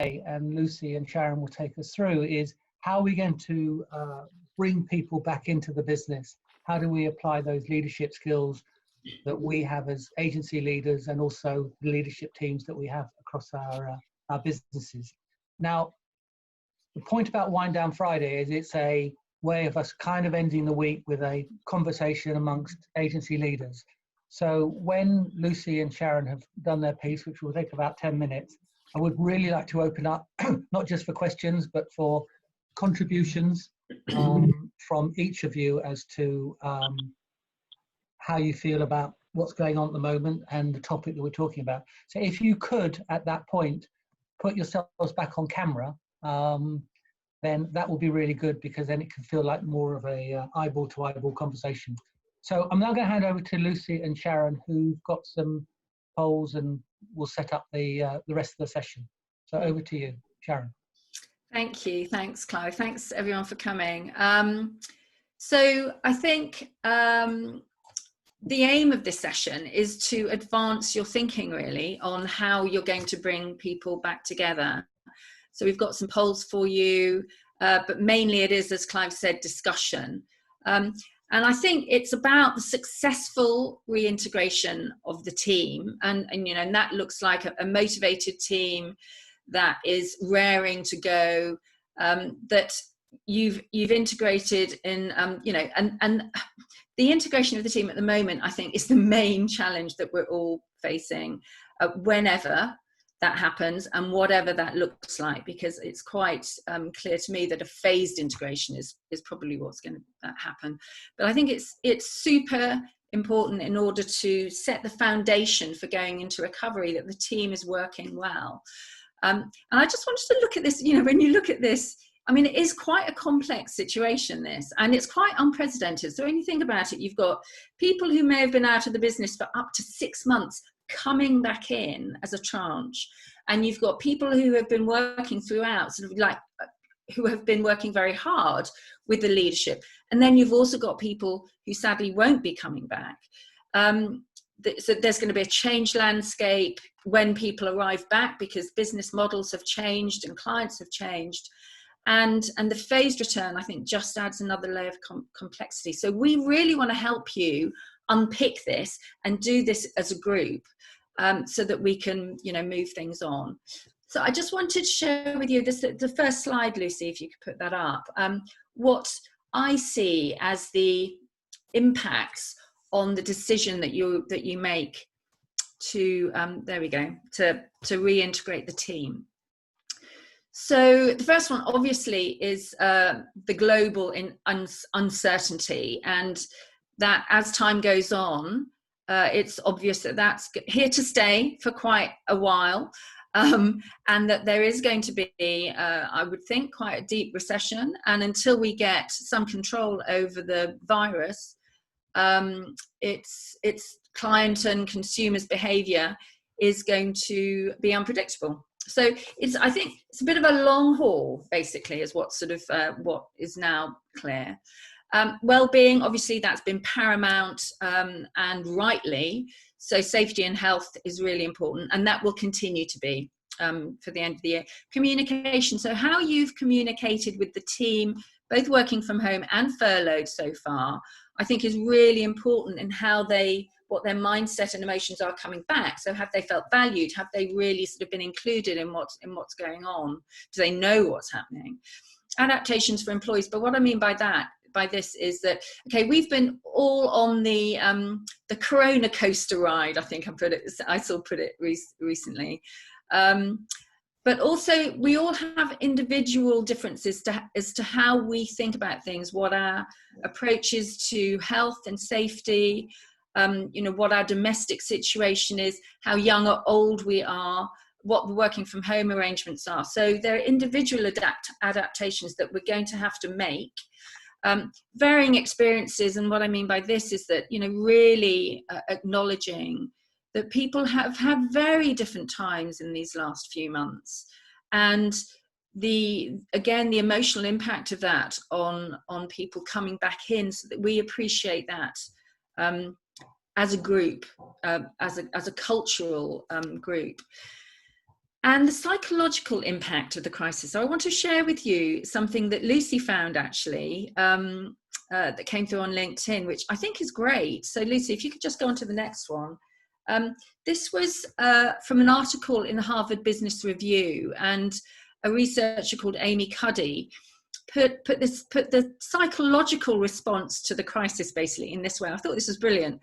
and Lucy and Sharon will take us through, is how are we going to bring people back into the business? How do we apply those leadership skills that we have as agency leaders, and also the leadership teams that we have across our businesses? Now, the point about Wind Down Friday is it's a way of us kind of ending the week with a conversation amongst agency leaders. So when Lucy and Sharon have done their piece, which will take about 10 minutes, I would really like to open up, not just for questions, but for contributions from each of you as to how you feel about what's going on at the moment and the topic that we're talking about. So if you could, at that point, put yourselves back on camera, then that will be really good, because then it can feel like more of a eyeball-to-eyeball conversation. So I'm now going to hand over to Lucy and Sharon, who've got some polls and will set up the rest of the session. So over to you, Sharon. Thank you. Thanks, Clive. Thanks, everyone, for coming. So I think the aim of this session is to advance your thinking, really, on how you're going to bring people back together. So we've got some polls for you, but mainly it is, as Clive said, discussion. And I think it's about the successful reintegration of the team. And you know, and that looks like a motivated team that is raring to go, that you've integrated in, you know, and the integration of the team at the moment, I think, is the main challenge that we're all facing, whenever that happens and whatever that looks like, because it's quite clear to me that a phased integration is probably what's going to happen. But I think it's super important, in order to set the foundation for going into recovery, that the team is working well. And I just wanted to look at this, you know, when you look at this, I mean, it is quite a complex situation, this, and it's quite unprecedented. So when you think about it, you've got people who may have been out of the business for up to 6 months coming back in as a tranche, and you've got people who have been working throughout, sort of like, who have been working very hard with the leadership, and then you've also got people who sadly won't be coming back. So there's going to be a changed landscape when people arrive back, because business models have changed and clients have changed. And the phased return, I think, just adds another layer of complexity. So we really want to help you unpick this and do this as a group, so that we can, you know, move things on. So I just wanted to share with you this, the first slide, Lucy, if you could put that up, what I see as the impacts on the decision that you make to, there we go, to reintegrate the team. So the first one, obviously, is the global uncertainty, and that as time goes on, it's obvious that that's here to stay for quite a while, and that there is going to be, I would think, quite a deep recession. And until we get some control over the virus, its client and consumers' behaviour is going to be unpredictable. So I think it's a bit of a long haul, basically, is what sort of what is now clear. Well-being, obviously, that's been paramount, and rightly. So safety and health is really important, and that will continue to be for the end of the year. Communication, so how you've communicated with the team, both working from home and furloughed so far, I think is really important in how what their mindset and emotions are coming back. So have they felt valued? Have they really sort of been included in what's going on? Do they know what's happening? Adaptations for employees. But what I mean by this is that, okay, we've been all on the Corona coaster ride, I think I saw put it recently. But also we all have individual differences as to how we think about things, what our approach is to health and safety, you know, what our domestic situation is, how young or old we are, what the working from home arrangements are. So there are individual adaptations that we're going to have to make. Varying experiences, and what I mean by this is that, you know, really acknowledging that people have had very different times in these last few months, and the emotional impact of that on people coming back in, so that we appreciate that as a group, as a cultural group. and the psychological impact of the crisis. So I want to share with you something that Lucy found actually, that came through on LinkedIn, which I think is great. So Lucy, if you could just go on to the next one. This was from an article in the Harvard Business Review, and a researcher called Amy Cuddy put the psychological response to the crisis basically in this way. I thought this was brilliant.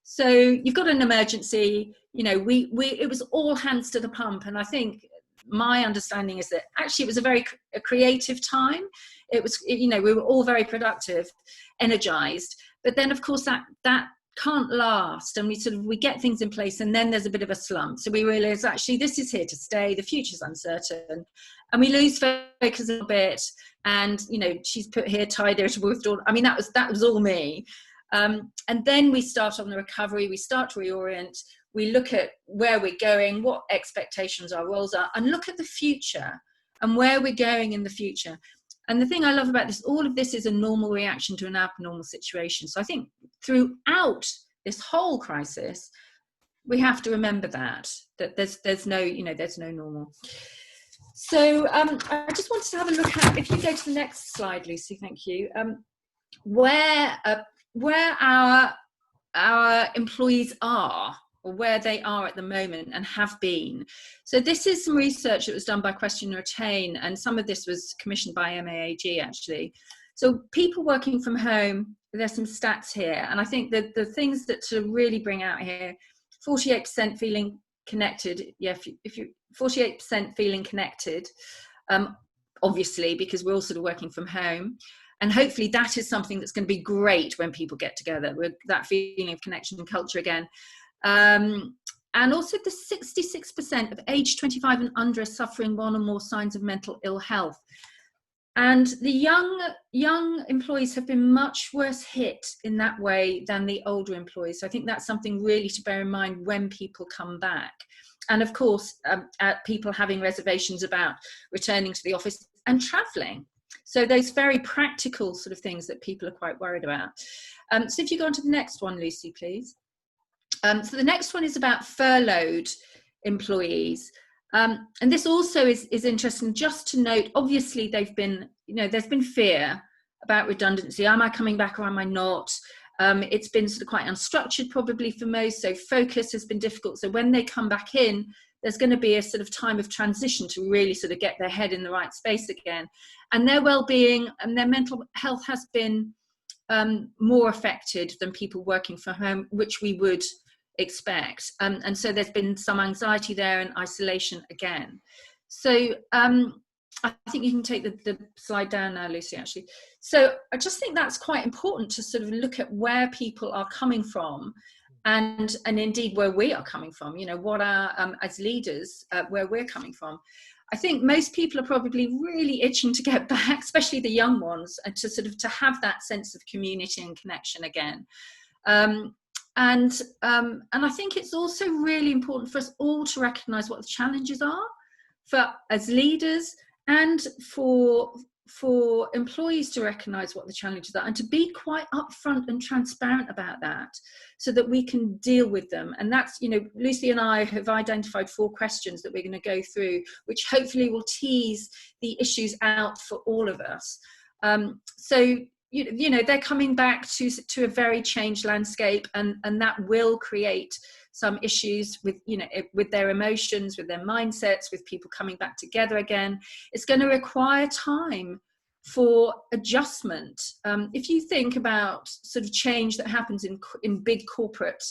So you've got an emergency, you know, it was all hands to the pump. And I think my understanding is that actually it was a creative time. It was, you know, we were all very productive, energized. But then of course that can't last, and we get things in place, and then there's a bit of a slump. So we realize actually this is here to stay, the future's uncertain, and we lose focus a little bit. And you know, she's put here tied irritable, withdrawn. I mean, that was all me. And then we start on the recovery, we start to reorient, we look at where we're going, what expectations our roles are, and look at the future and where we're going in the future. And the thing I love about this, all of this is a normal reaction to an abnormal situation. So I think throughout this whole crisis, we have to remember that there's no, you know, there's no normal. So I just wanted to have a look at, if you go to the next slide, Lucy, thank you, where our employees are, or where they are at the moment and have been. So this is some research that was done by Question and Retain, and some of this was commissioned by MAAG actually. So people working from home, there's some stats here, and I think that the things that to really bring out here, 48% feeling connected. Yeah, if you 48% feeling connected, obviously, because we're all sort of working from home. And hopefully that is something that's going to be great when people get together, with that feeling of connection and culture again. And also the 66% of age 25 and under are suffering one or more signs of mental ill health. And the young employees have been much worse hit in that way than the older employees. So I think that's something really to bear in mind when people come back. And of course, people having reservations about returning to the office and traveling. So those very practical sort of things that people are quite worried about. So if you go on to the next one, Lucy, please. So the next one is about furloughed employees. And this also is interesting just to note, obviously there's been fear about redundancy. Am I coming back or am I not? It's been sort of quite unstructured probably for most, so focus has been difficult. So when they come back in, there's going to be a sort of time of transition to really sort of get their head in the right space again. And their well-being and their mental health has been more affected than people working from home, which we would expect. And so there's been some anxiety there and isolation again. So I think you can take the slide down now, Lucy, actually. So I just think that's quite important to sort of look at where people are coming from, and indeed where we are coming from, you know, what are, as leaders, where we're coming from. I think most people are probably really itching to get back, especially the young ones, and to sort of to have that sense of community and connection again. And I think it's also really important for us all to recognise what the challenges are, for as leaders, and for employees to recognise what the challenges are, and to be quite upfront and transparent about that, so that we can deal with them. And that's, you know, Lucy and I have identified 4 questions that we're going to go through, which hopefully will tease the issues out for all of us. So you know, they're coming back to a very changed landscape, and that will create some issues with, you know, with their emotions, with their mindsets, with people coming back together again. It's going to require time for adjustment. If you think about sort of change that happens in big corporate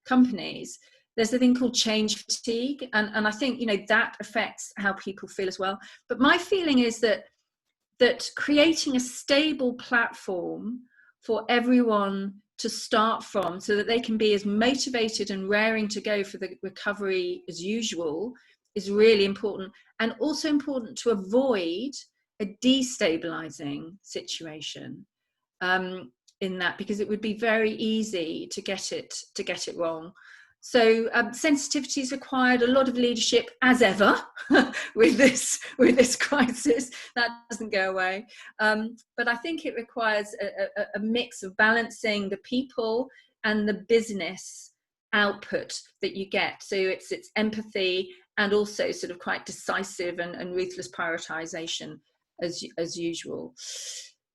companies, there's a thing called change fatigue, and I think, you know, that affects how people feel as well. But my feeling is that creating a stable platform for everyone to start from, so that they can be as motivated and raring to go for the recovery as usual, is really important. And also important to avoid a destabilizing situation in that, because it would be very easy to get it wrong. So sensitivity is required, a lot of leadership, as ever, with this crisis. That doesn't go away. But I think it requires a mix of balancing the people and the business output that you get. So it's empathy and also sort of quite decisive and ruthless prioritization as usual.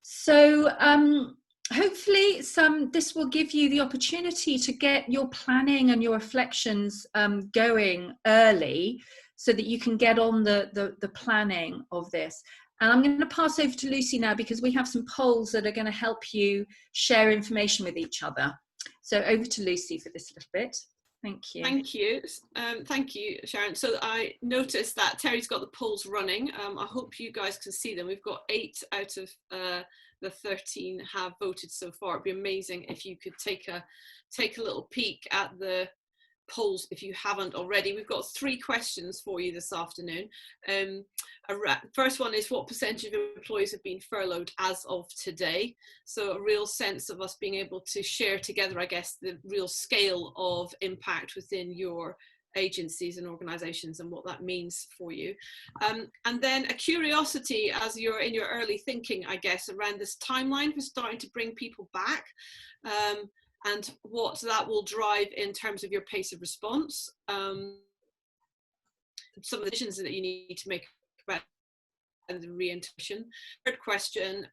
So hopefully this will give you the opportunity to get your planning and your reflections going early, so that you can get on the planning of this. And I'm going to pass over to Lucy now, because we have some polls that are going to help you share information with each other. So over to Lucy for this little bit. Thank you. Thank you. Thank you, Sharon. So I noticed that Terry's got the polls running. I hope you guys can see them. We've got 8 out of the 13 have voted so far. It'd be amazing if you could take a little peek at the polls if you haven't already. We've got 3 questions for you this afternoon. First one is, what percentage of employees have been furloughed as of today? So a real sense of us being able to share together, I guess, the real scale of impact within your agencies and organizations and what that means for you. And then a curiosity as you're in your early thinking, I guess, around this timeline for starting to bring people back. And what that will drive in terms of your pace of response. Some of the decisions that you need to make about the reintegration. Third question,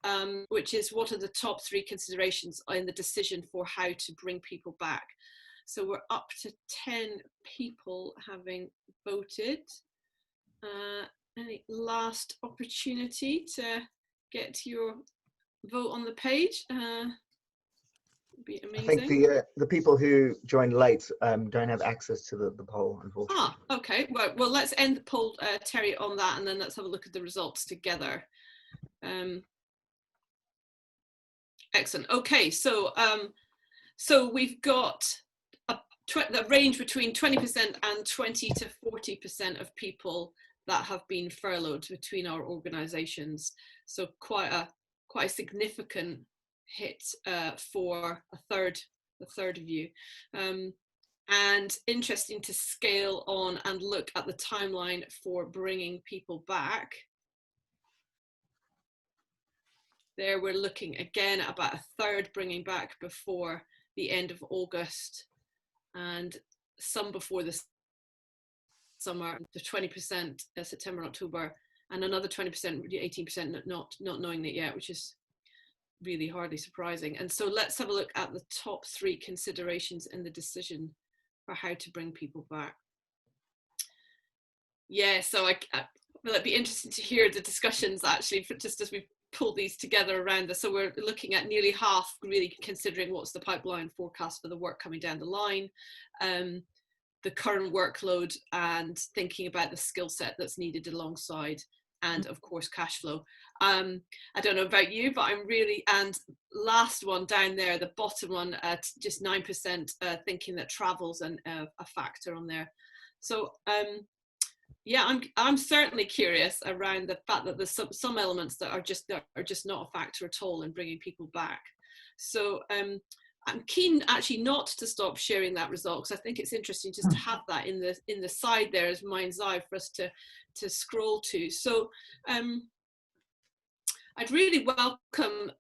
which is, what are the top 3 considerations in the decision for how to bring people back? So we're up to 10 people having voted. Any last opportunity to get your vote on the page? Be amazing. I think the people who joined late don't have access to the poll, unfortunately. Ah, okay. Well, let's end the poll, Terry, on that, and then let's have a look at the results together. Excellent. Okay, so we've got the range between 20% and 20 to 40% of people that have been furloughed between our organisations. So quite a significant hit for a third of you. And interesting to scale on and look at the timeline for bringing people back. There we're looking again at about a third bringing back before the end of August, and some before the summer, the 20% September and October, and another 20%, 18% not knowing it yet, which is really hardly surprising. And so let's have a look at the top 3 considerations in the decision for how to bring people back. Yeah, so well, it'd be interesting to hear the discussions actually, just as we pull these together around this. So we're looking at nearly half really considering what's the pipeline forecast for the work coming down the line, the current workload, and thinking about the skill set that's needed alongside, and of course cash flow. I don't know about you, but I'm really, and last one down there, the bottom one, at just 9% thinking that travel's a factor on there. So yeah, I'm certainly curious around the fact that there's some elements that are just not a factor at all in bringing people back. So I'm keen actually not to stop sharing that result, because I think it's interesting just to have that in the side there as mind's eye for us to scroll to. So I'd really welcome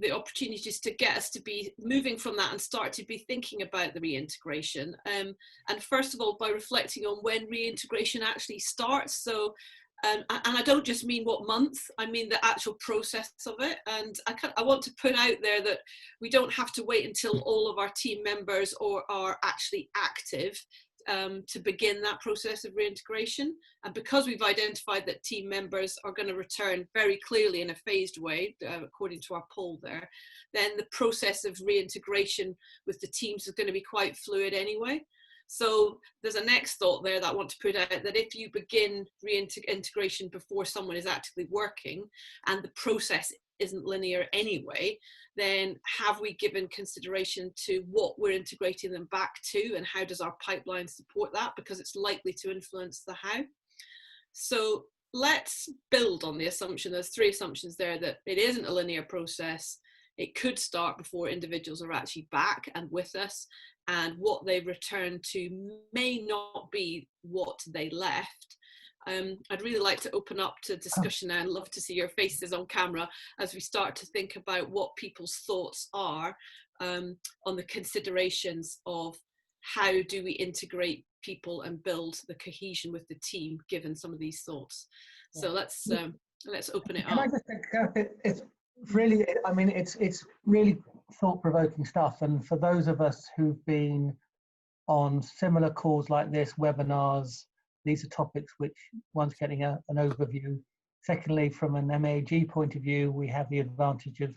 the opportunities to get us to be moving from that and start to be thinking about the reintegration. And first of all, by reflecting on when reintegration actually starts. So, and I don't just mean what month, I mean the actual process of it. And I want to put out there that we don't have to wait until all of our team members are actually active to begin that process of reintegration. And because we've identified that team members are going to return very clearly in a phased way, according to our poll there, then the process of reintegration with the teams is going to be quite fluid anyway. So there's a next thought there that I want to put out, that if you begin reintegration before someone is actively working and the process isn't linear anyway, then have we given consideration to what we're integrating them back to, and how does our pipeline support that, because it's likely to influence the how. So let's build on the assumption, there's 3 assumptions there, that it isn't a linear process. It could start before individuals are actually back and with us, and what they return to may not be what they left. I'd really like to open up to discussion now, and love to see your faces on camera as we start to think about what people's thoughts are on the considerations of how do we integrate people and build the cohesion with the team, given some of these thoughts. Yeah. So let's open it Can I up. just think, it's really, I mean, it's really thought-provoking stuff. And for those of us who've been on similar calls like this, webinars, these are topics which one's getting an overview. Secondly, from an MAG point of view, we have the advantage of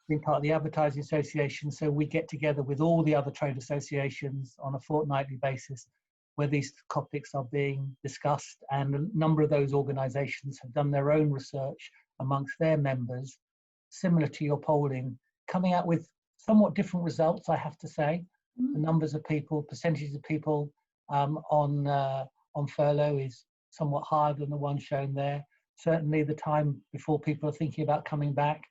being part of the Advertising Association, so we get together with all the other trade associations on a fortnightly basis where these topics are being discussed, and a number of those organisations have done their own research amongst their members, similar to your polling, coming out with somewhat different results, I have to say. The numbers of people, percentages of people on furlough is somewhat higher than the one shown there. Certainly the time before people are thinking about coming back,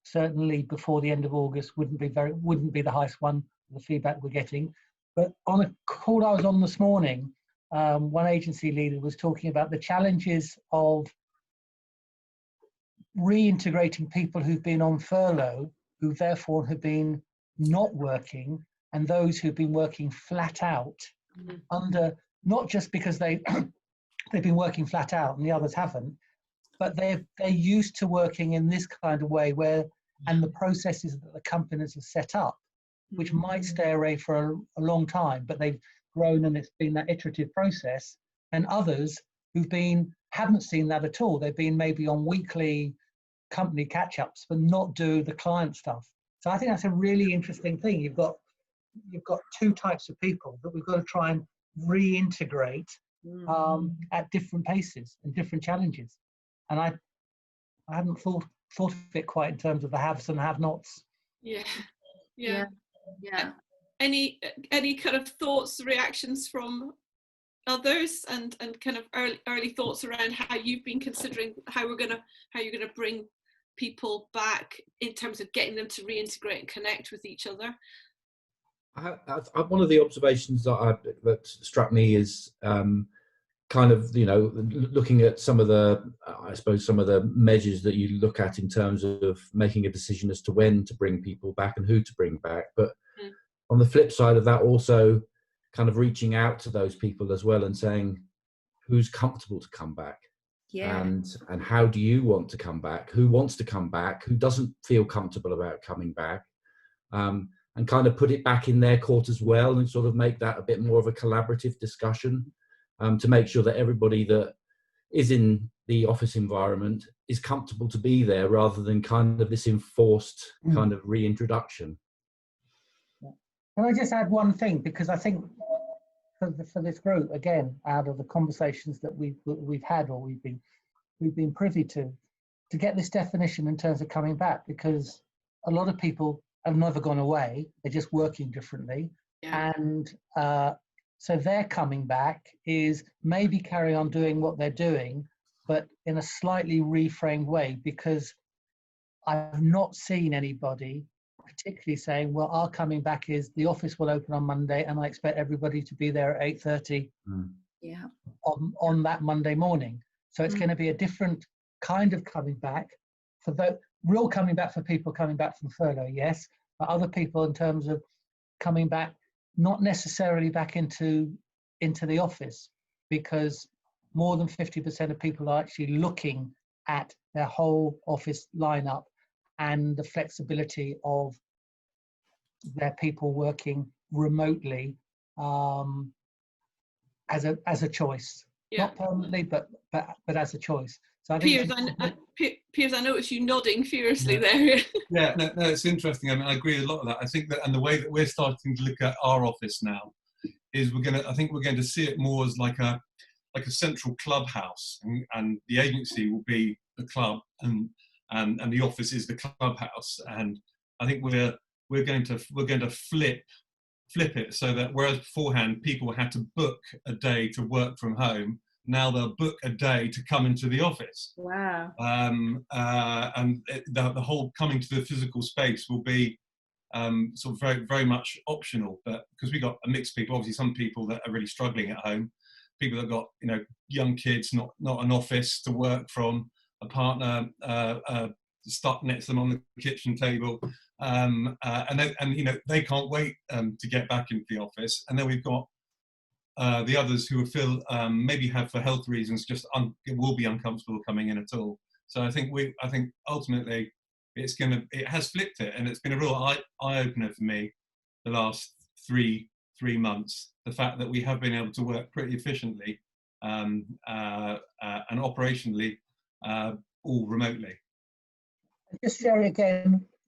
certainly before the end of August wouldn't be the highest one, the feedback we're getting. But on a call I was on this morning, one agency leader was talking about the challenges of reintegrating people who've been on furlough, who therefore have been not working, and those who've been working flat out under, not just because they've been working flat out and the others haven't, but they're used to working in this kind of way where, and the processes that the companies have set up, which might stay away for a long time, but they've grown and it's been that iterative process. And others who've haven't seen that at all. They've been maybe on weekly company catch-ups, but not do the client stuff. So I think that's a really interesting thing. You've got two types of people that we've got to try and reintegrate at different paces and different challenges. And I hadn't thought of it quite in terms of the haves and have-nots. Yeah. Any kind of thoughts, reactions from others, and kind of early thoughts around how you've been considering how you're gonna bring people back in terms of getting them to reintegrate and connect with each other? One of the observations that struck me is kind of, looking at some of the measures that you look at in terms of making a decision as to when to bring people back and who to bring back. But on the flip side of that, also kind of reaching out to those people as well and saying, who's comfortable to come back? Yeah. And how do you want to come back? Who wants to come back? Who doesn't feel comfortable about coming back? And kind of put it back in their court as well, and sort of make that a bit more of a collaborative discussion, to make sure that everybody that is in the office environment is comfortable to be there, rather than kind of this enforced kind of reintroduction. Can I just add one thing? Because I think for this group, again, out of the conversations that we've had or we've been privy to get this definition in terms of coming back, because a lot of people have never gone away, they're just working differently. And so their coming back is maybe carry on doing what they're doing, but in a slightly reframed way, because I've not seen anybody particularly saying, well, our coming back is the office will open on Monday and I expect everybody to be there at 8:30 on that Monday morning. So it's going to be a different kind of coming back. For the real coming back for people coming back from furlough, yes, but other people in terms of coming back, not necessarily back into the office, because more than 50% of people are actually looking at their whole office lineup and the flexibility of their people working remotely as a choice, not permanently, but as a choice. So I think Piers, I noticed you nodding furiously there. No, it's interesting. I mean, I agree with a lot of that. I think that, and the way that we're starting to look at our office now is I think we're going to see it more as like a central clubhouse, and the agency will be the club, and the office is the clubhouse. And I think we're going to flip it so that whereas beforehand people had to book a day to work from home, now they'll book a day to come into the office. Wow. And the whole coming to the physical space will be sort of very, very much optional, but because we've got a mix of people, obviously some people that are really struggling at home, people that got young kids, not an office to work from, a partner stuck next to them on the kitchen table, and they can't wait to get back into the office. And then we've got the others who feel maybe have for health reasons just will be uncomfortable coming in at all. So I think ultimately it has flipped it, and it's been a real eye opener for me the last three months. The fact that we have been able to work pretty efficiently and operationally all remotely. Just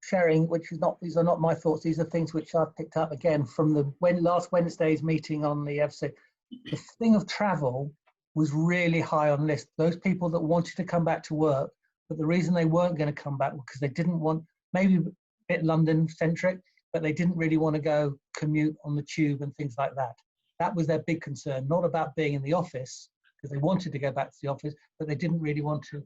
sharing, which is not, these are not my thoughts, these are things which I've picked up again from the last Wednesday's meeting on the FC. The thing of travel was really high on the list. Those people that wanted to come back to work, but the reason they weren't going to come back was because they didn't want, maybe a bit London centric, but they didn't really want to go commute on the tube and things like that. That was their big concern, not about being in the office, because they wanted to go back to the office, but they didn't really want to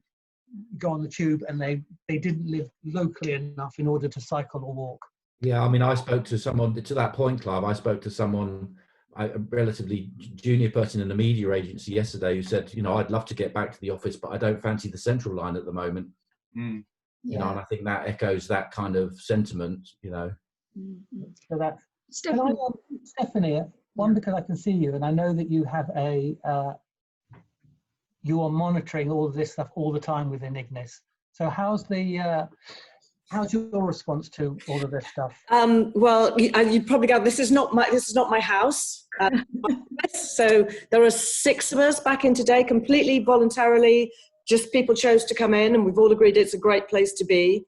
go on the tube, and they didn't live locally enough in order to cycle or walk. Yeah, I mean, I spoke to someone, to that point, Clive, I spoke to someone, a relatively junior person in a media agency yesterday, who said, you know, I'd love to get back to the office, but I don't fancy the central line at the moment. Mm. You know, and I think that echoes that kind of sentiment, you know. So that, Stephanie. Stephanie, one, because I can see you, and I know that you have you are monitoring all of this stuff all the time within Ignis. So how's your response to all of this stuff? Well, you probably got, this is not my house. So there are 6 of us back in today, completely voluntarily. Just people chose to come in, and we've all agreed it's a great place to be.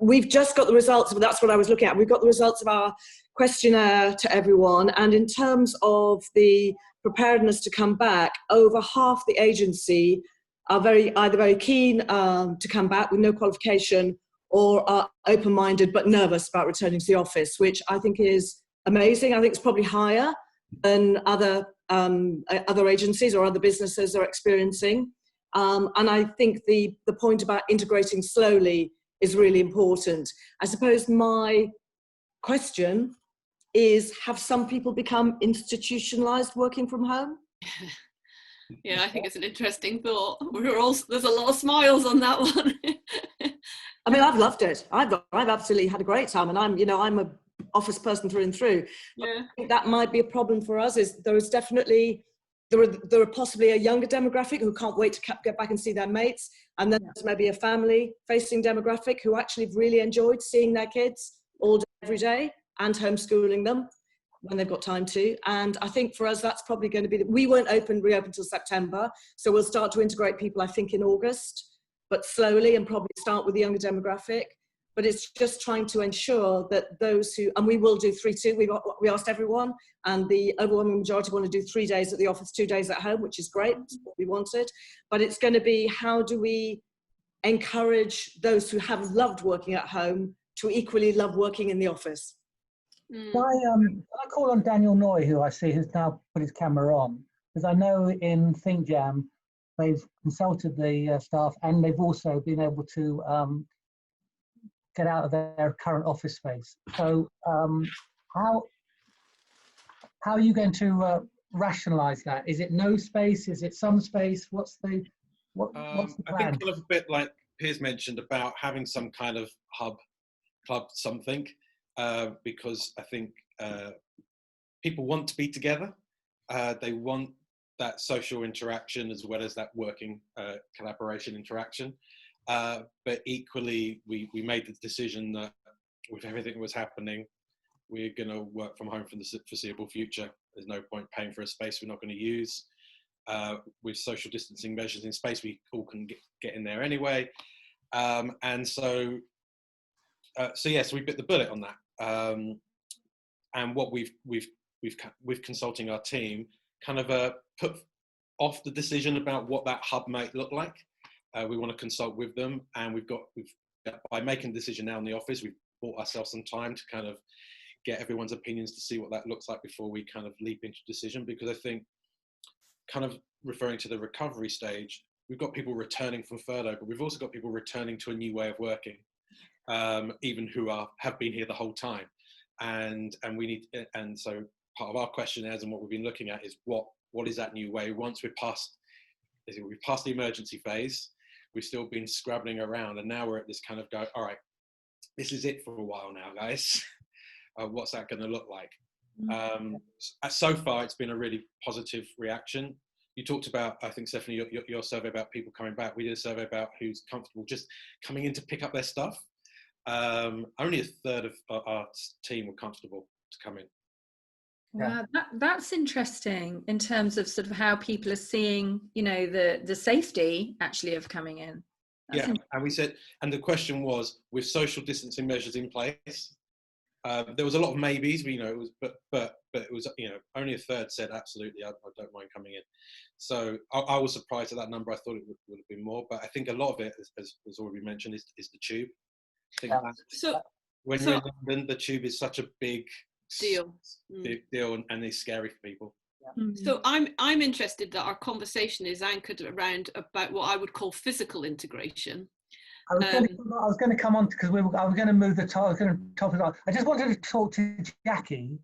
We've just got the results, but that's what I was looking at. We've got the results of our questionnaire to everyone, and in terms of the preparedness to come back, over half the agency are either very keen to come back with no qualification, or are open-minded but nervous about returning to the office, which I think is amazing. I think it's probably higher than other agencies or other businesses are experiencing. And I think the point about integrating slowly is really important. I suppose my question is, have some people become institutionalized working from home? Yeah, I think it's an interesting thought. There's a lot of smiles on that one. I mean, I've loved it. I've absolutely had a great time, and I'm a office person through and through. Yeah. I think that might be a problem for us. There are possibly a younger demographic who can't wait to get back and see their mates, and then there's maybe a family-facing demographic who actually have really enjoyed seeing their kids all day, every day, and homeschooling them when they've got time to. And I think for us, that's probably going to be, we won't reopen till September, so we'll start to integrate people, I think, in August, but slowly, and probably start with the younger demographic. But it's just trying to ensure that those who, and we will do 3-2, we asked everyone, and the overwhelming majority want to do 3 days at the office, 2 days at home, which is great, that's what we wanted. But it's going to be, how do we encourage those who have loved working at home to equally love working in the office? I call on Daniel Noy, who I see has now put his camera on, because I know in ThinkJam they've consulted the staff, and they've also been able to get out of their current office space. So how are you going to rationalise that? Is it no space? Is it some space? What's the plan? I think kind of a bit like Piers mentioned about having some kind of hub, club, something, because I think people want to be together. They want that social interaction as well as that working collaboration interaction. But equally, we made the decision that with everything that was happening, we're going to work from home for the foreseeable future. There's no point paying for a space we're not going to use. With social distancing measures in space, we all can get in there anyway. And so yes, we bit the bullet on that. And what we've consulting our team, kind of put off the decision about what that hub might look like. We want to consult with them, and we've by making the decision now in the office, we've bought ourselves some time to kind of get everyone's opinions to see what that looks like before we kind of leap into decision. Because I think, kind of referring to the recovery stage, we've got people returning from furlough, but we've also got people returning to a new way of working, even who have been here the whole time. And so part of our questionnaires and what we've been looking at is what is that new way once we've passed the emergency phase. We've still been scrabbling around, and now we're at this kind of all right, this is it for a while now, guys. What's that going to look like? So far, it's been a really positive reaction. You talked about, I think, Stephanie, your survey about people coming back. We did a survey about who's comfortable just coming in to pick up their stuff. Only a third of our team were comfortable to come in. Wow, that's interesting in terms of sort of how people are seeing, you know, the safety actually of coming in. That's and we said, and the question was, with social distancing measures in place, there was a lot of maybes, but, you know, it was, but it was, you know, only a third said absolutely, I don't mind coming in. So I was surprised at that number. I thought it would have been more, but I think a lot of it, as already mentioned, is the tube. I think when you're in London, the tube is such a big deal, and it's scary for people. So I'm interested that our conversation is anchored around about what I would call physical integration. I was going to come on because I was going to move the topic on. I just wanted to talk to Jackie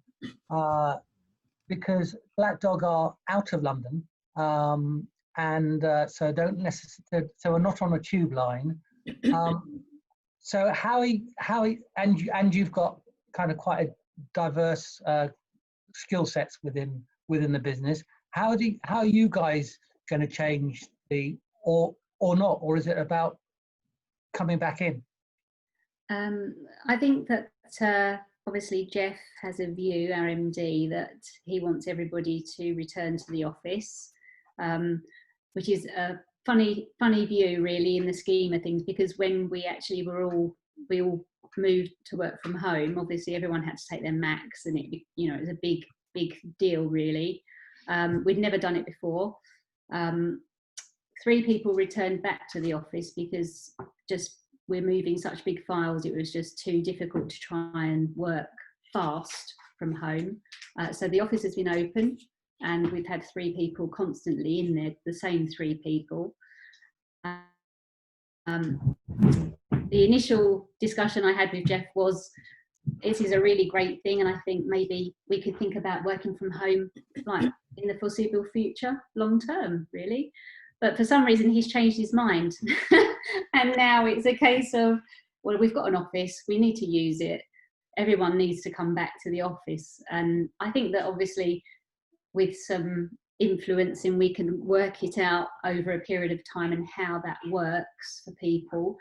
because Black Dog are out of London, and so don't necessarily, so are not on a tube line. So how and you've got kind of quite a diverse skill sets within the business. How are you guys going to change or not, or is it about coming back in? I think that obviously Jeff has a view, our MD, that he wants everybody to return to the office, which is a funny view really in the scheme of things, because when we actually we all moved to work from home, obviously everyone had to take their Macs, and it, you know, it was a big deal really. We'd never done it before. 3 people returned back to the office because just we're moving such big files, it was just too difficult to try and work fast from home. So the office has been open, and we've had 3 people constantly in there, the same 3 people. The initial discussion I had with Jeff was, this is a really great thing, and I think maybe we could think about working from home like in the foreseeable future, long term really. But for some reason he's changed his mind and now it's a case of, well, we've got an office, we need to use it, everyone needs to come back to the office. And I think that obviously with some influencing we can work it out over a period of time and how that works for people,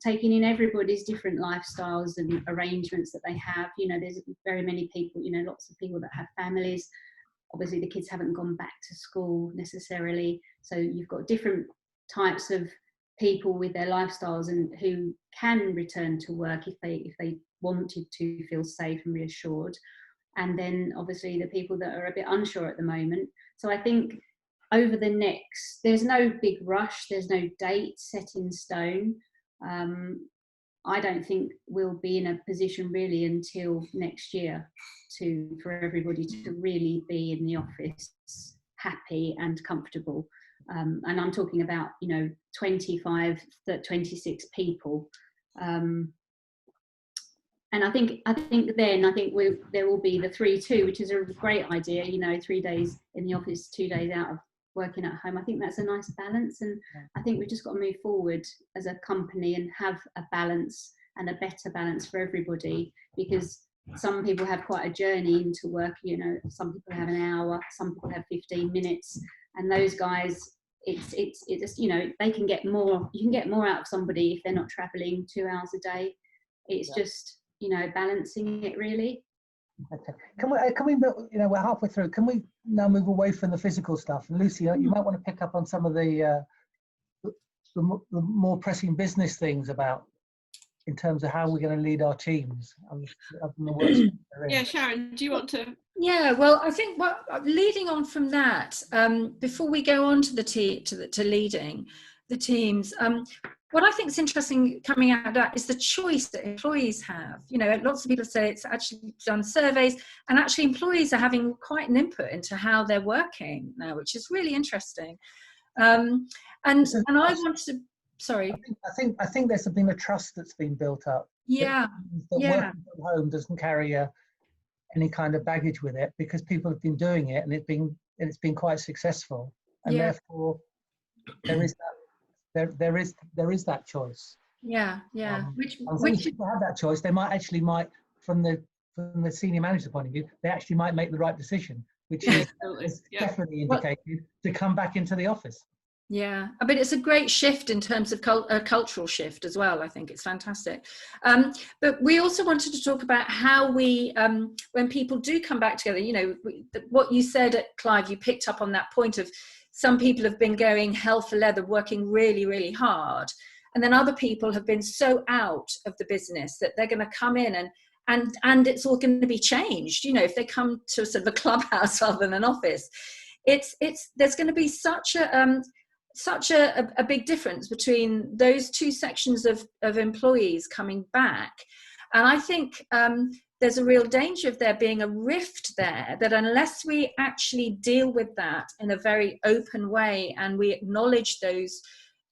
taking in everybody's different lifestyles and arrangements that they have. You know, there's very many people, you know, lots of people that have families. Obviously the kids haven't gone back to school necessarily, so you've got different types of people with their lifestyles and who can return to work if they wanted to feel safe and reassured, and then obviously the people that are a bit unsure at the moment. So I think over the next, there's no big rush, there's no date set in stone. I don't think we'll be in a position really until next year for everybody to really be in the office happy and comfortable. And I'm talking about, you know, 25 to 26 people. And I think there will be the 3-2, which is a great idea, you know, 3 days in the office, 2 days out of working at home. I think that's a nice balance, and I think we've just got to move forward as a company and have a balance and a better balance for everybody, because some people have quite a journey into work. You know, some people have an hour, some people have 15 minutes, and those guys, it's just, you know, they can get more. You can get more out of somebody if they're not travelling 2 hours a day. It's just, you know, balancing it really. Okay. Can we, you know, we're halfway through. Can we now move away from the physical stuff? And Lucy, you might want to pick up on some of the more pressing business things about, in terms of how we're going to lead our teams. Yeah, Sharon, do you want to? Yeah, well, I think leading on from that, before we go on to to leading the teams, what I think is interesting coming out of that is the choice that employees have. You know, lots of people say it's actually done surveys, and actually employees are having quite an input into how they're working now, which is really interesting. And I wanted to, sorry. I think there's been a trust that's been built up. Yeah. That working from home doesn't carry any kind of baggage with it, because people have been doing it and it's been quite successful, and therefore there is that choice. Yeah. Which people have that choice, they might from from the senior manager's point of view, they actually might make the right decision, which is definitely indicated to come back into the office. Yeah, but it's a great shift in terms of a cultural shift as well. I think it's fantastic. But we also wanted to talk about how we, when people do come back together, you know, what you said, Clive, you picked up on that point of some people have been going hell for leather, working really, really hard. And then other people have been so out of the business that they're going to come in and it's all going to be changed. You know, if they come to sort of a clubhouse rather than an office, there's going to be such a big difference between those two sections of employees coming back. And I think there's a real danger of there being a rift there, that unless we actually deal with that in a very open way and we acknowledge those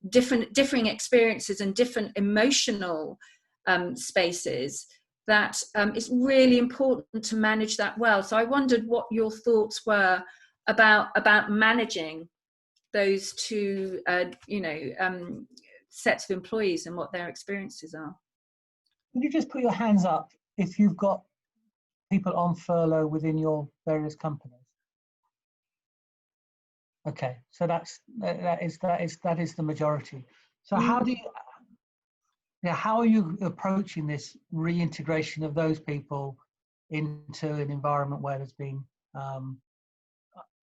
differing experiences and different emotional spaces, that it's really important to manage that well. So I wondered what your thoughts were about managing those two, sets of employees and what their experiences are. Can you just put your hands up if you've got people on furlough within your various companies? Okay, so that is the majority. So how are you approaching this reintegration of those people into an environment where there's been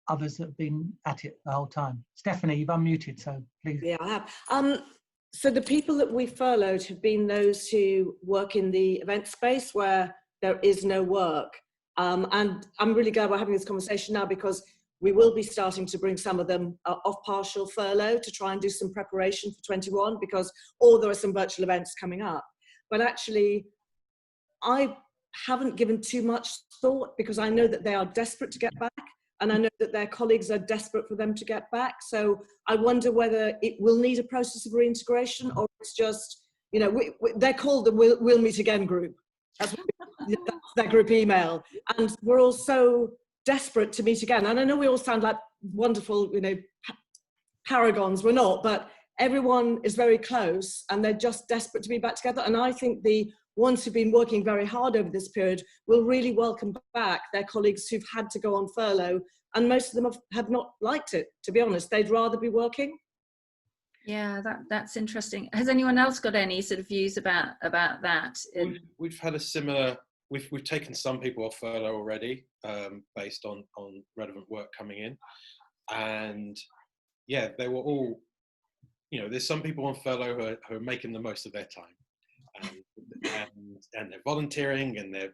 others that have been at it the whole time? Stephanie, you've unmuted, so please. Yeah, I have. So the people that we furloughed have been those who work in the event space where there is no work. And I'm really glad we're having this conversation now, because we will be starting to bring some of them off partial furlough to try and do some preparation for 21, because there are some virtual events coming up. But actually, I haven't given too much thought, because I know that they are desperate to get back. And I know that their colleagues are desperate for them to get back. So I wonder whether it will need a process of reintegration, or it's just, you know, they're called the We'll Meet Again group. That's their group email. And we're all so desperate to meet again. And I know we all sound like wonderful, you know, paragons. We're not, but everyone is very close and they're just desperate to be back together. And I think the ones who've been working very hard over this period will really welcome back their colleagues who've had to go on furlough. And most of them have not liked it, to be honest. They'd rather be working. Yeah, that's interesting. Has anyone else got any sort of views about that? We've had a similar, we've taken some people off furlough already, based on relevant work coming in. And yeah, they were all, you know, there's some people on furlough who are making the most of their time. And they're volunteering and they're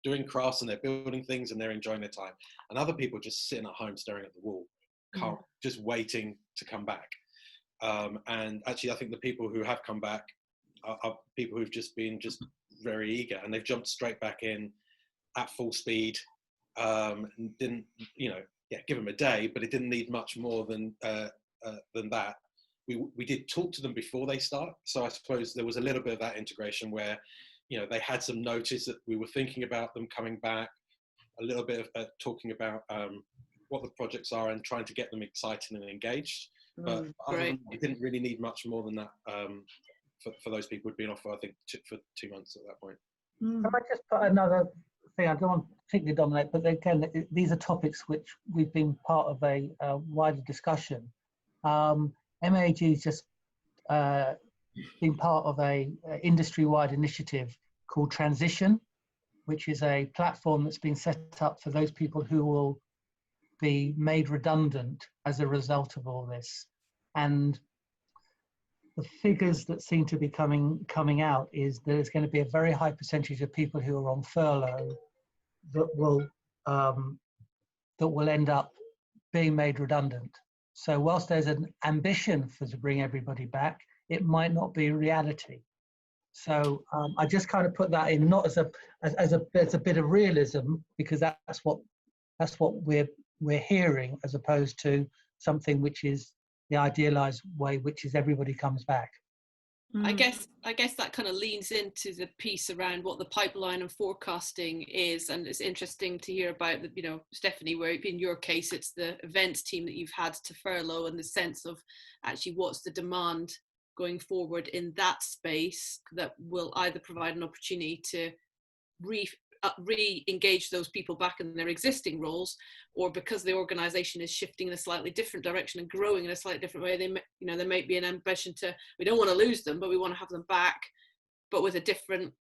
doing crafts and they're building things and they're enjoying their time. And other people just sitting at home staring at the wall, just waiting to come back. And actually, I think the people who have come back are people who've just been very eager, and they've jumped straight back in at full speed. And didn't, you know, give them a day, but it didn't need much more than that. We did talk to them before they start, so I suppose there was a little bit of that integration where, you know, they had some notice that we were thinking about them coming back, a little bit of talking about what the projects are and trying to get them excited and engaged. But it didn't really need much more than that for those people who'd been off for, I think, for 2 months at that point. Can I just put another thing? I don't want to particularly dominate, but again, these are topics which we've been part of a wider discussion. MAG has just been part of a industry-wide initiative called Transition, which is a platform that's been set up for those people who will be made redundant as a result of all this. And the figures that seem to be coming out is there's going to be a very high percentage of people who are on furlough that will end up being made redundant. So whilst there's an ambition to bring everybody back, it might not be reality. So I just kind of put that in, not as a bit of realism, because that's what we're hearing, as opposed to something which is the idealized way, which is everybody comes back. I guess that kind of leans into the piece around what the pipeline and forecasting is, and it's interesting to hear about the, you know, Stephanie, where in your case it's the events team that you've had to furlough, and the sense of actually what's the demand going forward in that space that will either provide an opportunity to re-engage those people back in their existing roles, or because the organisation is shifting in a slightly different direction and growing in a slightly different way, there might be an ambition to, we don't want to lose them, but we want to have them back, but with a different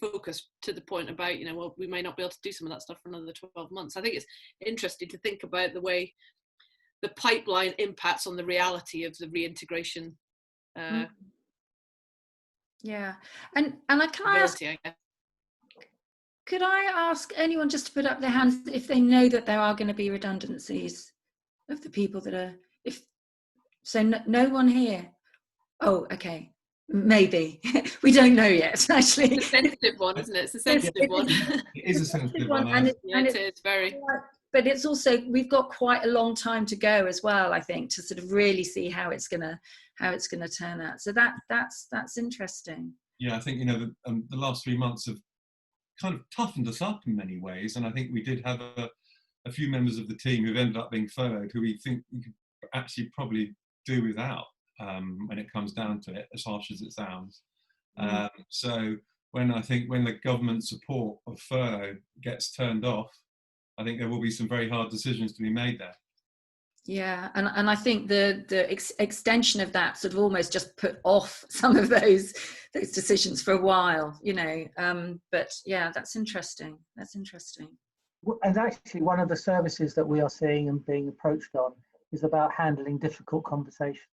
focus, to the point about, well, we may not be able to do some of that stuff for another 12 months. I think it's interesting to think about the way the pipeline impacts on the reality of the reintegration. Yeah, and can I ask, could I ask anyone just to put up their hands if they know that there are going to be redundancies of the people that are, no one here? Oh, okay. Maybe. We don't know yet, actually. It's a sensitive one, isn't it? It's a sensitive one. It is a sensitive one. And it is very. But it's also, we've got quite a long time to go as well, I think, to sort of really see how it's gonna turn out. So that's interesting. Yeah, I think the last 3 months have kind of toughened us up in many ways, and I think we did have a few members of the team who've ended up being furloughed, who we think we could actually probably do without. When it comes down to it, as harsh as it sounds. So when the government support of furlough gets turned off, I think there will be some very hard decisions to be made there. Yeah, and I think the extension of that sort of almost just put off some of those decisions for a while, but yeah, that's interesting. And actually, one of the services that we are seeing and being approached on is about handling difficult conversations.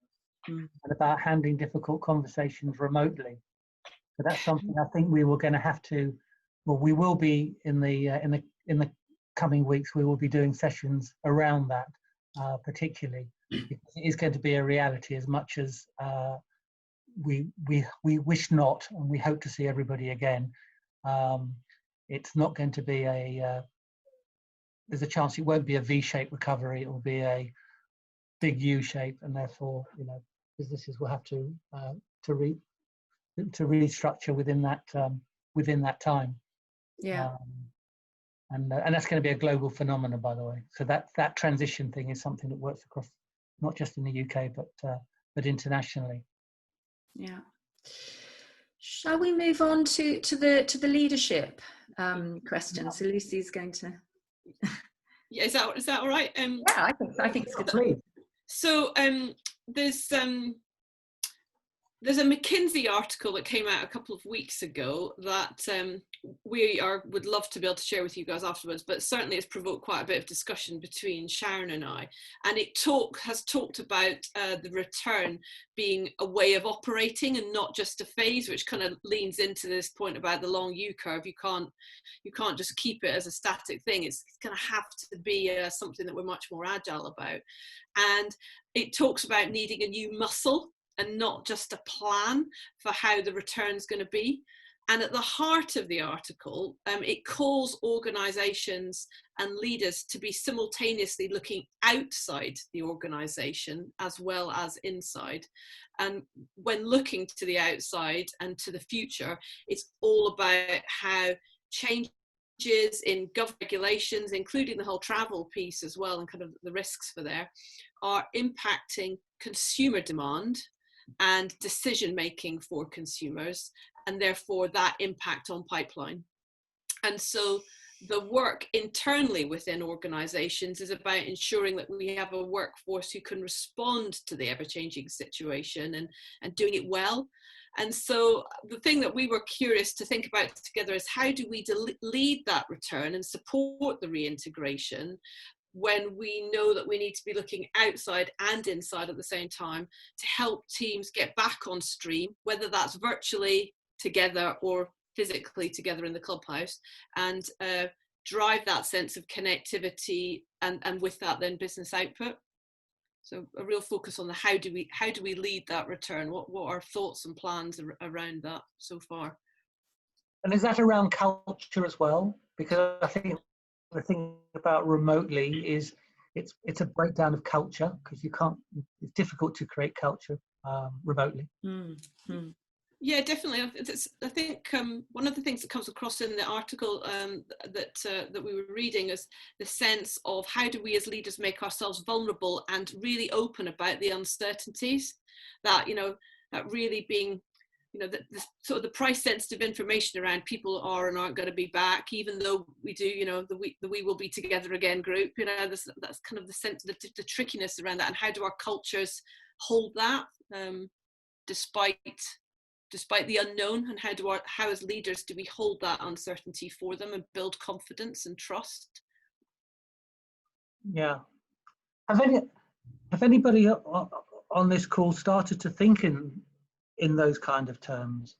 And about handling difficult conversations remotely. So that's something I think we were going to have to. Well, we will be in the coming weeks. We will be doing sessions around that, particularly because it is going to be a reality. As much as we wish not, and we hope to see everybody again, it's not going to be there's a chance it won't be a V-shaped recovery. It will be a big U shape, and therefore, businesses will have to restructure within that time. Yeah. And that's going to be a global phenomenon, by the way. So that transition thing is something that works across, not just in the UK, but internationally. Yeah. Shall we move on to the leadership question? So Lucy's going to. Yeah, is that all right? Yeah, I think it's good. Please. So there's a McKinsey article that came out a couple of weeks ago that would love to be able to share with you guys afterwards, but certainly it's provoked quite a bit of discussion between Sharon and I. And it has talked about the return being a way of operating and not just a phase, which kind of leans into this point about the long U curve. You can't just keep it as a static thing. It's going to have to be something that we're much more agile about. And it talks about needing a new muscle and not just a plan for how the return's going to be. And at the heart of the article, it calls organisations and leaders to be simultaneously looking outside the organisation as well as inside. And when looking to the outside and to the future, it's all about how changes in government regulations, including the whole travel piece as well, and kind of the risks for there, are impacting consumer demand and decision making for consumers, and therefore that impact on pipeline. And so the work internally within organizations is about ensuring that we have a workforce who can respond to the ever-changing situation and doing it well. And so the thing that we were curious to think about together is how do we lead that return and support the reintegration when we know that we need to be looking outside and inside at the same time to help teams get back on stream, whether that's virtually together or physically together in the clubhouse, and drive that sense of connectivity and with that then business output. So a real focus on the how do we lead that return? What are thoughts and plans around that so far? And is that around culture as well? Because I think the thing about remotely is it's a breakdown of culture, because it's difficult to create culture remotely. Mm-hmm. Yeah, definitely. I think one of the things that comes across in the article that we were reading is the sense of how do we as leaders make ourselves vulnerable and really open about the uncertainties, that that really being you know, the sort of the price sensitive information around people are and aren't going to be back, even though we do, you know, the we will be together again group, you know, that's kind of the sense, the trickiness around that, and how do our cultures hold that despite the unknown, and how as leaders do we hold that uncertainty for them and build confidence and trust? Yeah. Have anybody on this call started to think in those kind of terms,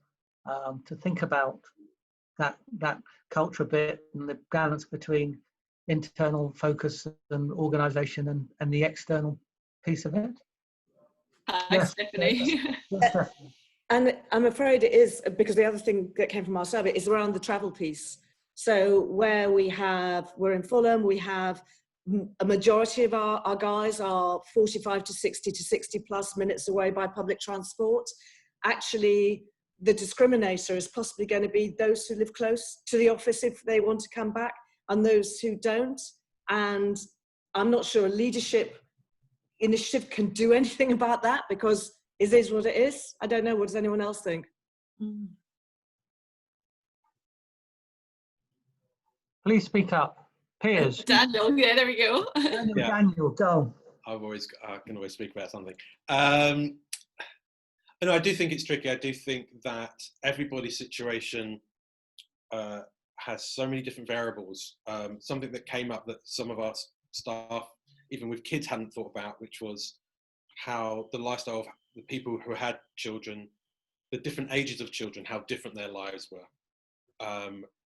to think about that culture bit and the balance between internal focus and organisation and the external piece of it? Yes, Stephanie. Yes, Stephanie. And I'm afraid it is, because the other thing that came from our survey is around the travel piece. So where we're in Fulham, we have a majority of our guys are 45 to 60 plus minutes away by public transport. Actually, the discriminator is possibly going to be those who live close to the office if they want to come back, and those who don't. And I'm not sure a leadership initiative can do anything about that, because it is what it is. I don't know. What does anyone else think? Please speak up. Piers. Daniel, yeah, there we go. Daniel, go. I can always speak about something. No, I do think it's tricky. I do think that everybody's situation has so many different variables. Something that came up that some of our staff, even with kids, hadn't thought about, which was how the lifestyle of the people who had children, the different ages of children, how different their lives were.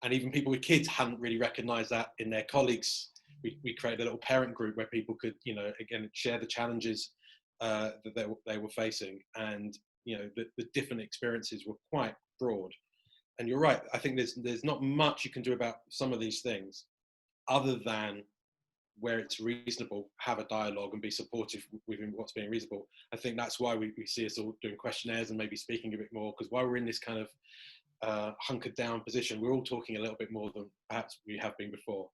And even people with kids hadn't really recognised that in their colleagues. We created a little parent group where people could, you know, again, share the challenges that they were facing. And, you know, the different experiences were quite broad. And you're right, I think there's not much you can do about some of these things, other than where it's reasonable, have a dialogue and be supportive within what's being reasonable. I think that's why we see us all doing questionnaires and maybe speaking a bit more, because while we're in this kind of hunkered down position, we're all talking a little bit more than perhaps we have been before.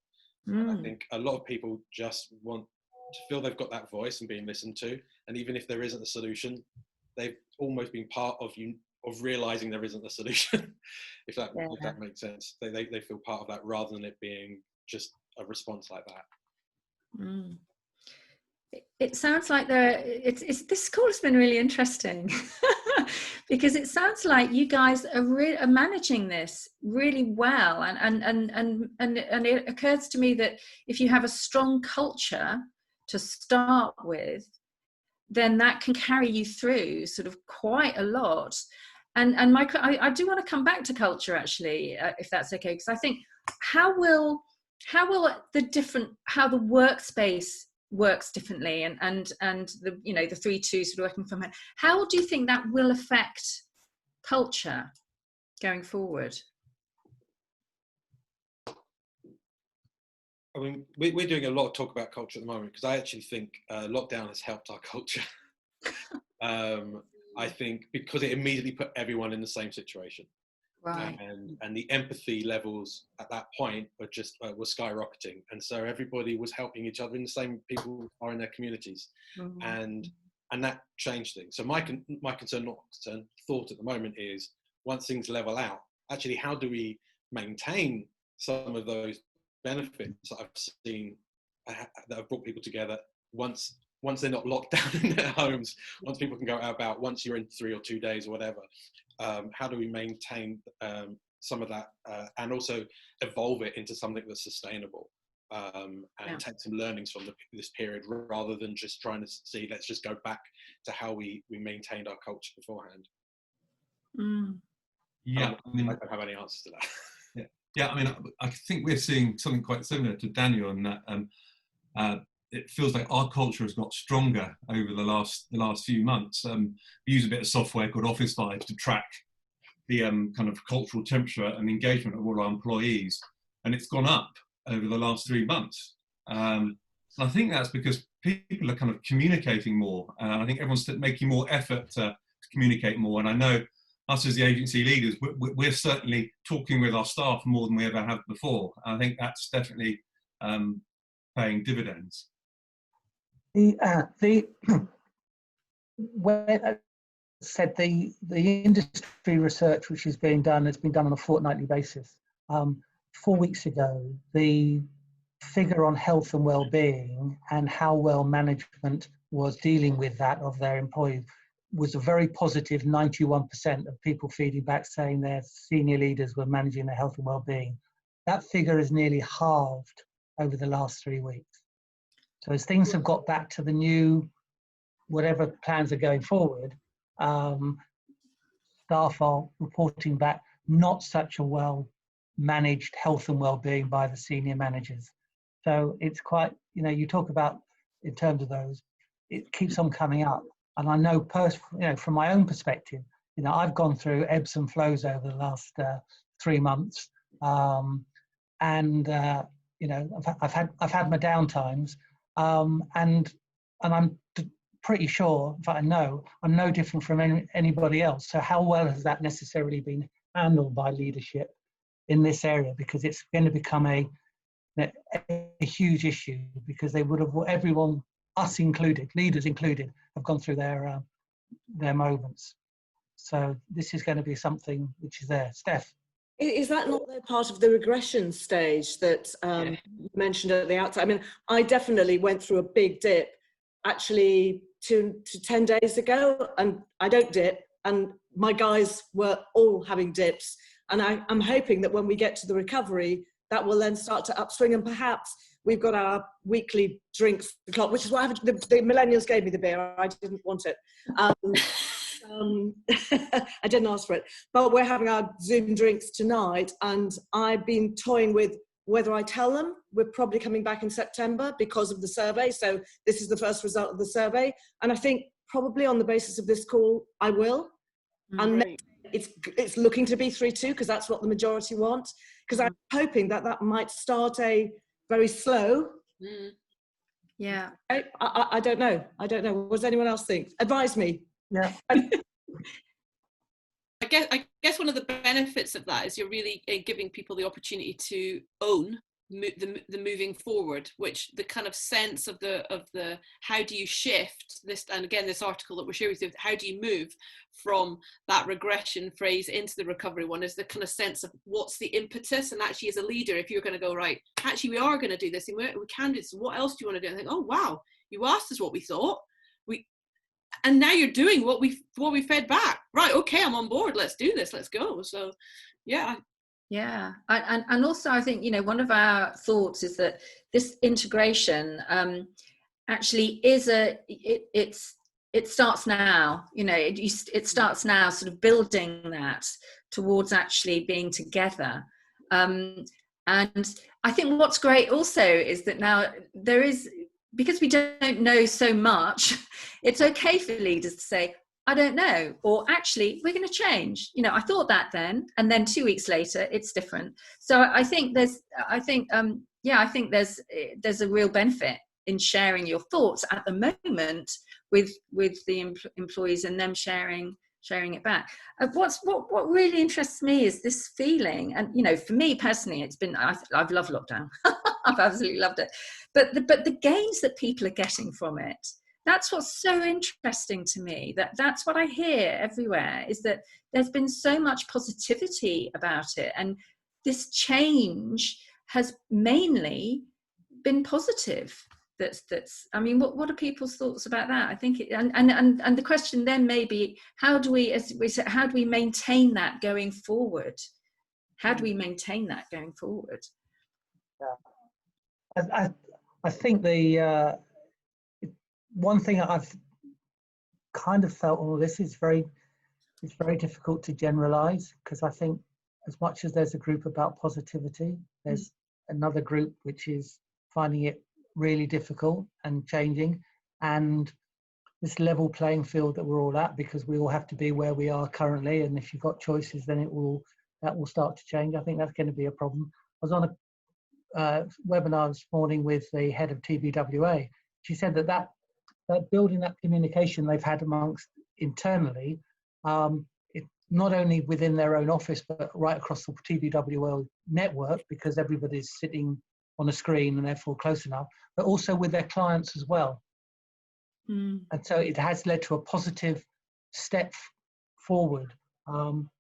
And I think a lot of people just want to feel they've got that voice and being listened to, and even if there isn't a solution, they've almost been part of realizing there isn't a solution. if that makes sense, they feel part of that rather than it being just a response like that. It sounds like this call has been really interesting because it sounds like you guys are managing this really well, and it occurs to me that if you have a strong culture to start with, then that can carry you through sort of quite a lot. And Michael, I do want to come back to culture actually, if that's okay, because I think how the workspace works differently, and the, you know, the 3-2 sort of working from home, how do you think that will affect culture going forward? I mean, we're doing a lot of talk about culture at the moment, because I actually think lockdown has helped our culture. I think because it immediately put everyone in the same situation. Right. And the empathy levels at that point were just were skyrocketing, and so everybody was helping each other, in the same people are in their communities, and that changed things. So my thought at the moment is, once things level out, actually, how do we maintain some of those benefits that I've seen that have brought people together once they're not locked down in their homes, once people can go out about, once you're in 3 or 2 days or whatever. How do we maintain some of that and also evolve it into something that's sustainable, and take some learnings from this period, rather than just trying to see, let's just go back to how we maintained our culture beforehand. Yeah, I mean, I don't have any answers to that. Yeah, I mean, I think we're seeing something quite similar to Daniel in that it feels like our culture has got stronger over the last few months. We use a bit of software called Office Vibes to track the kind of cultural temperature and engagement of all our employees, and it's gone up over the last 3 months. And I think that's because people are kind of communicating more. I think everyone's making more effort to communicate more, and I know us as the agency leaders, we're certainly talking with our staff more than we ever have before. I think that's definitely paying dividends. said the industry research which is being done has been done on a fortnightly basis. 4 weeks ago, the figure on health and well-being and how well management was dealing with that of their employees was a very positive 91% of people feeding back saying their senior leaders were managing their health and well-being. That figure is nearly halved over the last 3 weeks. So as things have got back to the new, whatever plans are going forward, staff are reporting back not such a well managed health and well-being by the senior managers. So it's quite, you know, you talk about in terms of those, it keeps on coming up. And I know, from my own perspective, you know, I've gone through ebbs and flows over the last 3 months, you know, I've had my down times, and I'm pretty sure, in fact, I know I'm no different from anybody else. So how well has that necessarily been handled by leadership in this area? Because it's going to become a huge issue, because they would have, everyone, us included, leaders included, have gone through their moments. So this is going to be something which is there. Steph? Is that not part of the regression stage that you mentioned at the outset? I mean, I definitely went through a big dip actually 2 to 10 days ago, and I don't dip, and my guys were all having dips. And I'm hoping that when we get to the recovery, that will then start to upswing, and perhaps we've got our weekly drinks clock, which is why the millennials gave me the beer. I didn't want it. I didn't ask for it, but we're having our Zoom drinks tonight, and I've been toying with whether I tell them we're probably coming back in September because of the survey. So this is the first result of the survey, and I think probably on the basis of this call, I will. And it's looking to be 3-2 because that's what the majority want. Because I'm hoping that might start a very slow. Yeah. I don't know. What does anyone else think? Advise me. Yeah. I guess one of the benefits of that is you're really giving people the opportunity to own the moving forward, which the kind of sense of the how do you shift this, and again this article that we're sharing with you, how do you move from that regression phrase into the recovery one, is the kind of sense of what's the impetus. And actually as a leader, if you're going to go, right, actually we are going to do this and we can do this, what else do you want to do? And think, oh wow, you asked us what we thought, and now you're doing what we fed back. Right, okay, I'm on board. Let's do this. Let's go. So, yeah. Yeah, and also I think, you know, one of our thoughts is that this integration actually is it starts now. You know, it starts now, sort of building that towards actually being together. And I think what's great also is that now there is, because we don't know so much, it's okay for leaders to say, I don't know, or actually we're going to change. You know, I thought that then, and then 2 weeks later it's different. So I think there's a real benefit in sharing your thoughts at the moment with the employees, and them sharing it back. What really interests me is this feeling, and you know, for me personally, it's been, I've loved lockdown. I've absolutely loved it, but the gains that people are getting from it, that's what's so interesting to me. That's what I hear everywhere, is that there's been so much positivity about it, and this change has mainly been positive. That's I mean, what are people's thoughts about that? I think and the question then may be, how do we, as we said, how do we maintain that going forward? How do we maintain that going forward? Yeah. I think the one thing I've kind of felt, this is very difficult to generalize, because I think as much as there's a group about positivity, there's another group which is finding it really difficult and changing, and this level playing field that we're all at, because we all have to be where we are currently, and if you've got choices, then that will start to change. I think that's going to be a problem. I was on a webinar this morning with the head of TBWA. She said that building that communication they've had amongst internally, not only within their own office, but right across the TBWA network, because everybody's sitting on a screen and therefore close enough, but also with their clients as well. And so it has led to a positive step forward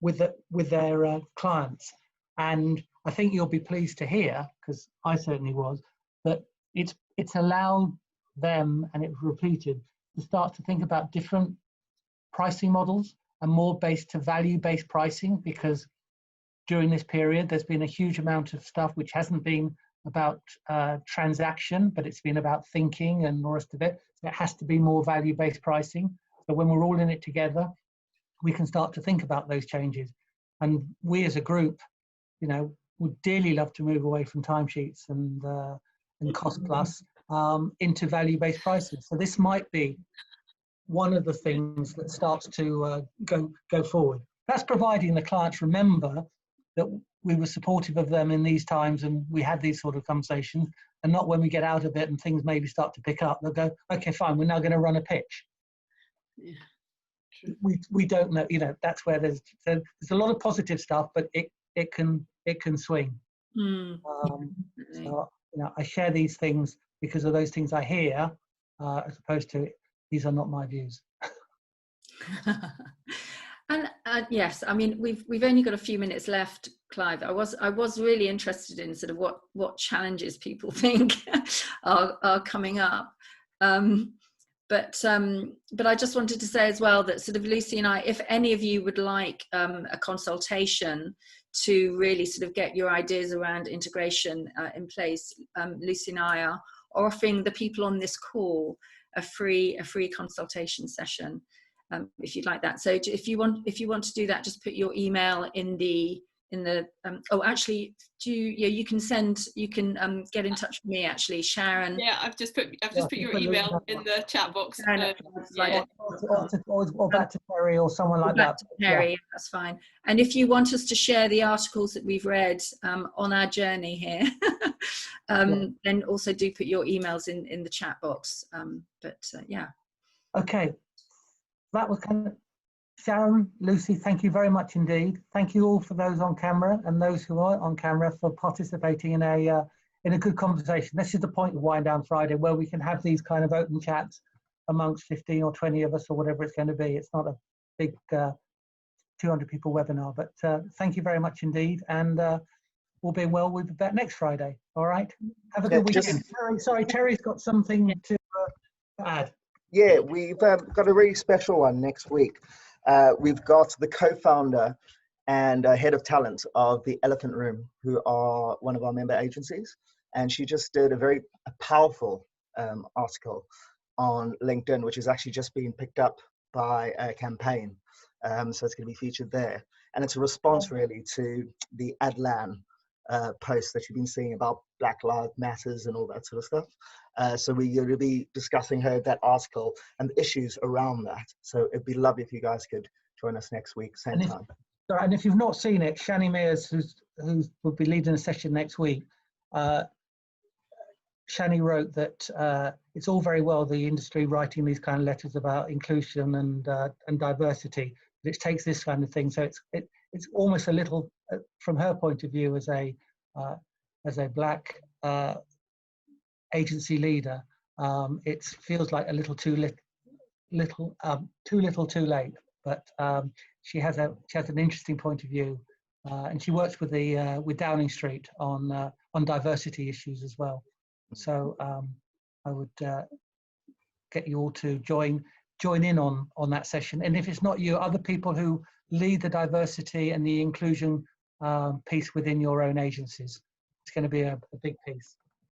with their clients. And I think you'll be pleased to hear, because I certainly was, that it's allowed them, and it was repeated, to start to think about different pricing models and more based to value-based pricing, because during this period there's been a huge amount of stuff which hasn't been about transaction, but it's been about thinking and the rest of it. So it has to be more value-based pricing. So when we're all in it together, we can start to think about those changes. And we as a group, you know, would dearly love to move away from timesheets and cost plus into value-based pricing. So this might be one of the things that starts to go forward. That's providing the clients remember that we were supportive of them in these times and we had these sort of conversations, and not when we get out of it and things maybe start to pick up, they'll go, okay, fine, we're now going to run a pitch. Yeah. We don't know, you know, that's where there's a lot of positive stuff, but it can swing. So, you know, I share these things because of those things I hear, as opposed to these are not my views. And yes, I mean, we've only got a few minutes left, Clive. I was really interested in sort of what challenges people think are coming up. But I just wanted to say as well that sort of Lucy and I, if any of you would like a consultation to really sort of get your ideas around integration in place, Lucy and I are offering the people on this call a free consultation session. If you'd like that. So if you want to do that, just put your email in the oh, actually, you can get in touch with me, actually, Sharon. Yeah, I've just put your email in the chat box. Or back to Terry or someone like that. Terry, yeah. That's fine. And if you want us to share the articles that we've read on our journey here, then also do put your emails in the chat box. Yeah. Okay. That was kind of Sharon, Lucy, thank you very much indeed. Thank you all for those on camera and those who aren't on camera for participating in a good conversation. This is the point of Wind Down Friday, where we can have these kind of open chats amongst 15 or 20 of us or whatever it's going to be. It's not a big 200 people webinar, but thank you very much indeed. And all being well, we'll be back next Friday. All right. Have a good weekend. Sorry, Terry's got something to add. Yeah, we've got a really special one next week. We've got the co-founder and head of talent of the Elephant Room, who are one of our member agencies. And she just did a very powerful article on LinkedIn, which is actually just being picked up by a campaign. So it's going to be featured there. And it's a response really to the Adlan posts that you've been seeing about Black Lives Matters and all that sort of stuff. So we're going to be discussing that article and the issues around that. So it'd be lovely if you guys could join us next week, same time. And if you've not seen it, Shani Mears, who will be leading a session next week, Shani wrote that it's all very well the industry writing these kind of letters about inclusion and diversity, but it takes this kind of thing. So it's almost a little, from her point of view as a black agency leader, it feels like a little too little too late. But she has an interesting point of view, and she works with Downing Street on diversity issues as well. So I would get you all to join in on that session. And if it's not you, other people who lead the diversity and the inclusion piece within your own agencies. It's going to be a big piece.